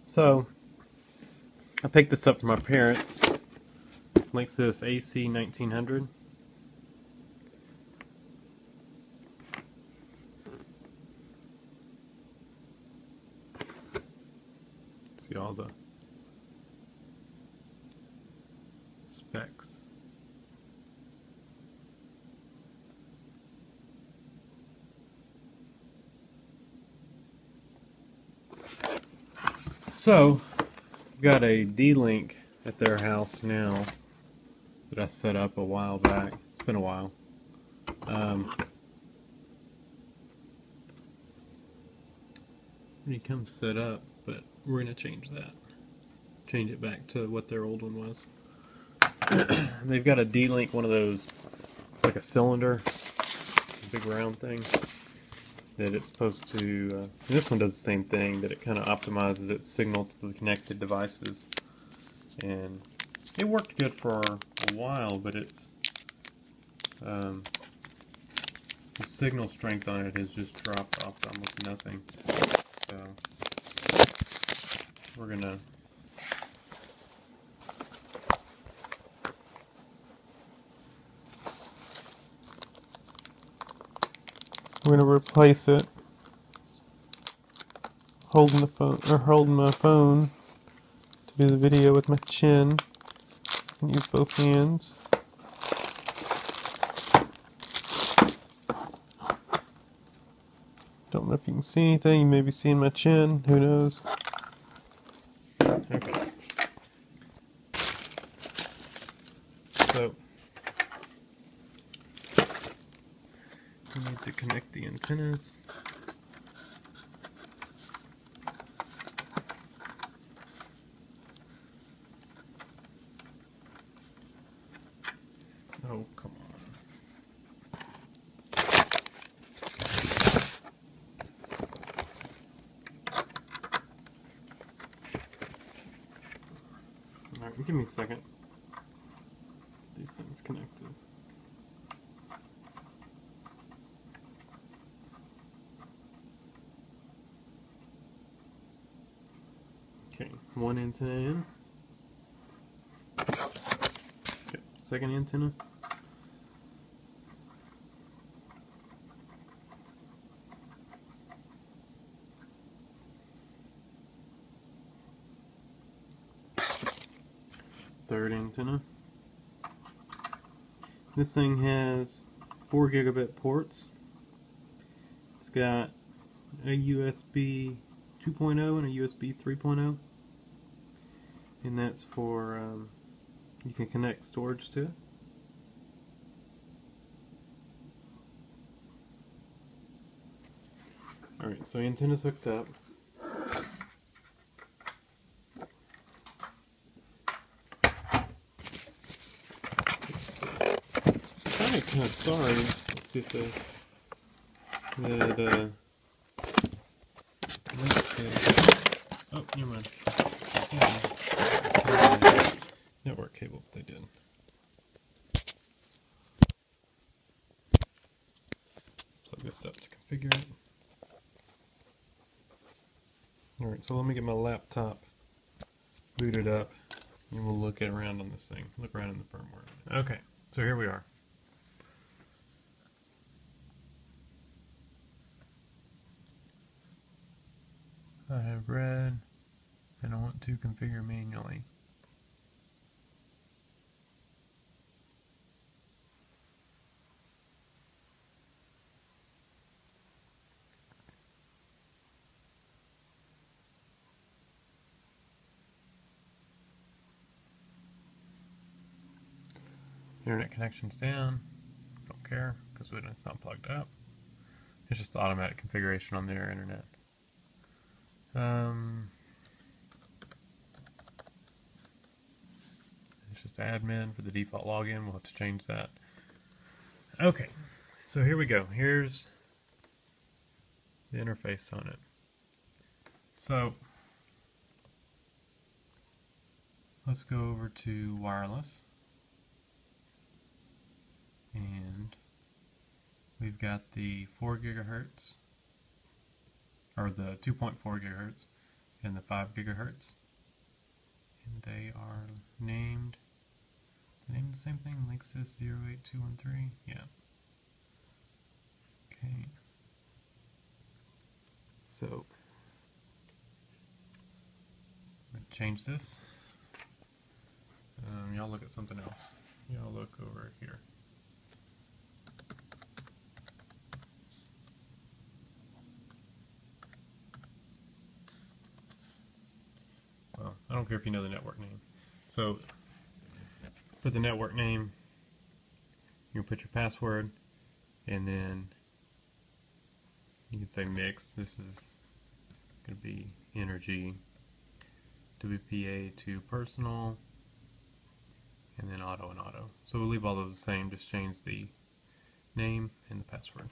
So, I picked this up from my parents. Linksys EA6900. See all the specs. So, I've got a D-Link at their house now that I set up a while back. It's been a while. It comes set up, but we're going to change that. Change it back to what their old one was. They've got a D-Link, one of those, it's like a cylinder, a big round thing, that it's supposed to, and this one does the same thing, that it kind of optimizes its signal to the connected devices. And it worked good for a while, but it's, the signal strength on it has just dropped off to almost nothing. So, we're going to replace it, holding my phone to do the video with my chin. I can use both hands. Don't know if you can see anything. You may be seeing my chin. Who knows? Okay. So we need to connect the antennas. Oh, come on. Alright, give me a second. Get these things connected. Okay, one antenna in. Okay, second antenna. Third antenna. This thing has 4 gigabit ports. It's got a USB 2.0 and a USB 3.0, and that's for you can connect storage to it. Alright, so antenna's hooked up. I'm kind of sorry. Let's see if oh, never mind. It's not a network cable, but they did. Plug this up to configure it. Alright, so let me get my laptop booted up and we'll look around on this thing. Look around in the firmware. Okay, so here we are. I have read and I want to configure manually. Internet connection's down. Don't care because it's not plugged up. It's just automatic configuration on their internet. It's just admin for the default login. We'll have to change that. Okay, so here we go. Here's the interface on it. So let's go over to wireless, and we've got the 4 gigahertz, or the 2.4 gigahertz, and the 5 gigahertz. And they are named the same thing, Linksys 08213. Yeah. Okay. So I'm going to change this. Y'all look at something else. Y'all look over here. Well, I don't care if you know the network name. So for the network name, you put your password, and then you can say mix. This is going to be energy, WPA to personal, and then auto and auto. So we'll leave all those the same, just change the name and the password.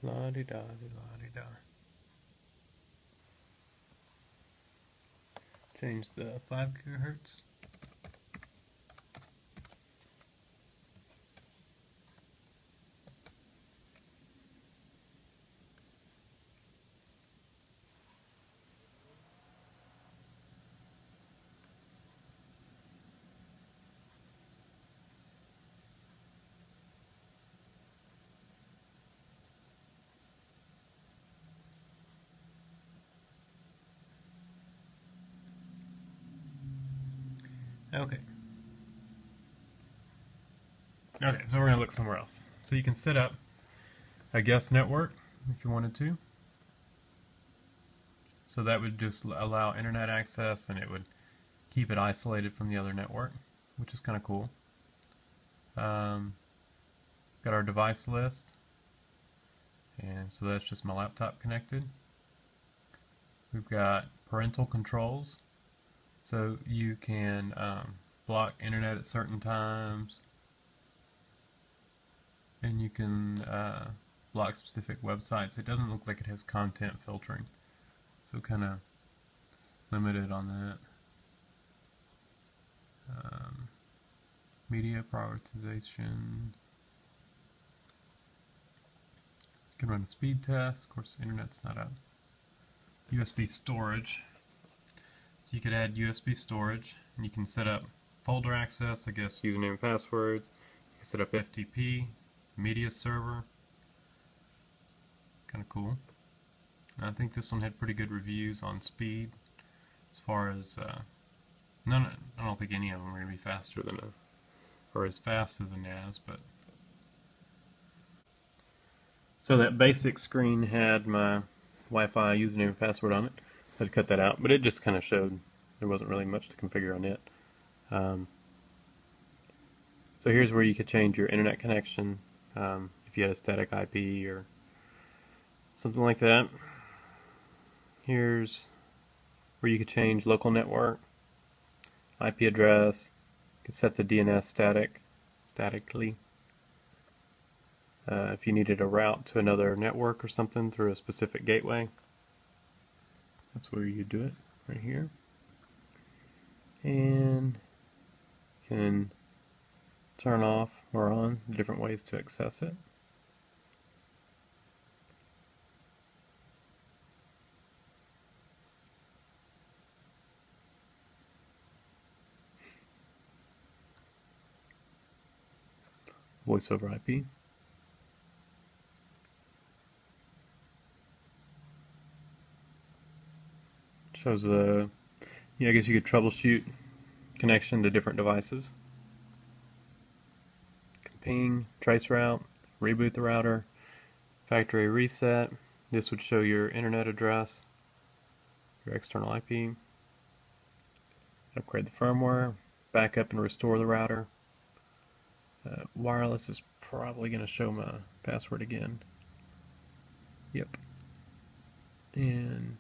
La-di-da-di-la-di-da. Change the 5 gigahertz. Okay. Okay, so we're going to look somewhere else. So you can set up a guest network if you wanted to. So that would just allow internet access, and it would keep it isolated from the other network, which is kind of cool. Got our device list, and so that's just my laptop connected. We've got parental controls, so you can block internet at certain times, and you can block specific websites. It doesn't look like it has content filtering, so kind of limited on that. Media prioritization. You can run a speed test. Of course, the internet's not out. USB storage. So you could add USB storage, and you can set up folder access, I guess username and passwords. You can set up FTP, media server. Kind of cool. And I think this one had pretty good reviews on speed, as far as I don't think any of them are going to be faster than or as fast as a NAS, but so that basic screen had my Wi-Fi username and password on it. I had to cut that out, but it just kind of showed there wasn't really much to configure on it. So here's where you could change your internet connection if you had a static IP or something like that. Here's where you could change local network, IP address. You can set the DNS statically. If you needed a route to another network or something through a specific gateway, that's where you do it, right here. And you can turn off or on the different ways to access it. Voice over IP. Shows the, I guess you could troubleshoot connection to different devices. Ping, trace route, reboot the router, factory reset. This would show your internet address, your external IP. Upgrade the firmware, back up and restore the router. Wireless is probably going to show my password again. Yep. And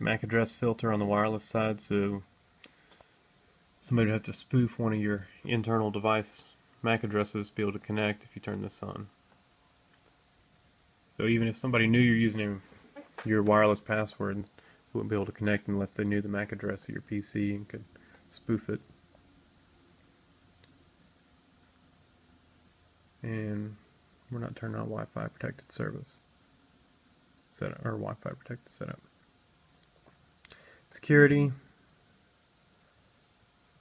MAC address filter on the wireless side, so somebody would have to spoof one of your internal device MAC addresses to be able to connect if you turn this on. So even if somebody knew you're using your wireless password, they wouldn't be able to connect unless they knew the MAC address of your PC and could spoof it. And we're not turning on Wi-Fi protected service setup or Wi-Fi protected setup. Security,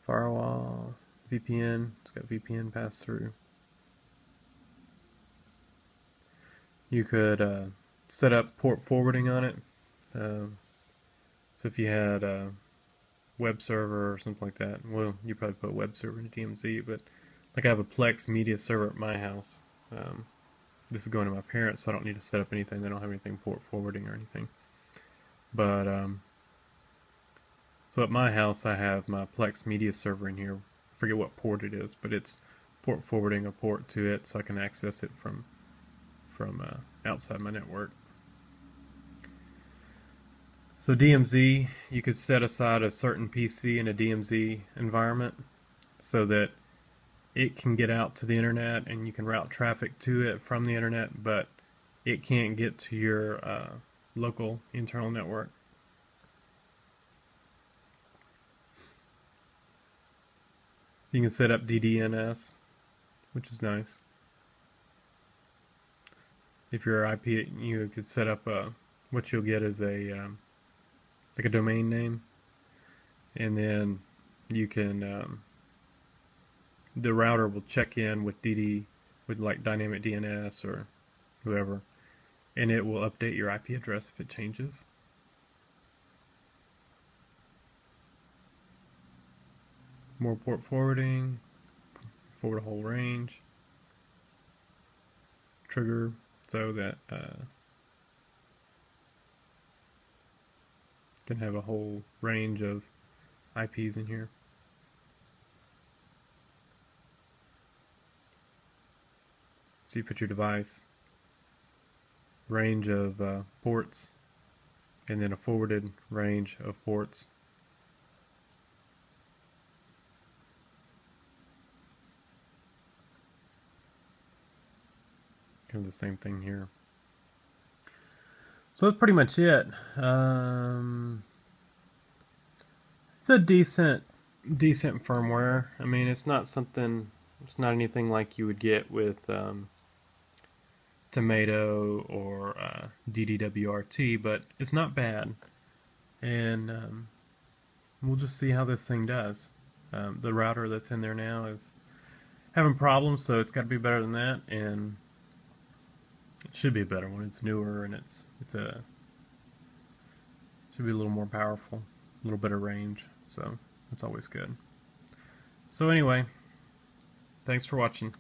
firewall, VPN. It's got VPN pass through. You could set up port forwarding on it. So if you had a web server or something like that, well, you probably put a web server in a DMZ, but like I have a Plex media server at my house. This is going to my parents, so I don't need to set up anything. They don't have anything port forwarding or anything. But so at my house, I have my Plex media server in here. I forget what port it is, but it's port forwarding a port to it, so I can access it from outside my network. So DMZ, you could set aside a certain PC in a DMZ environment so that it can get out to the internet and you can route traffic to it from the internet, but it can't get to your local internal network. You can set up DDNS, which is nice. If you're IP, you could set up what you'll get is a like a domain name, and then you can the router will check in with with like dynamic DNS or whoever, and it will update your IP address if it changes. More port forwarding, forward a whole range, trigger so that can have a whole range of IPs in here. So you put your device, range of ports, and then a forwarded range of ports. Kind of the same thing here. So that's pretty much it. It's a decent firmware. I mean, it's not anything like you would get with Tomato or DDWRT, but it's not bad. And we'll just see how this thing does. The router that's in there now is having problems, so it's got to be better than that, and it should be better when it's newer and should be a little more powerful, a little better range, so that's always good. So anyway, thanks for watching.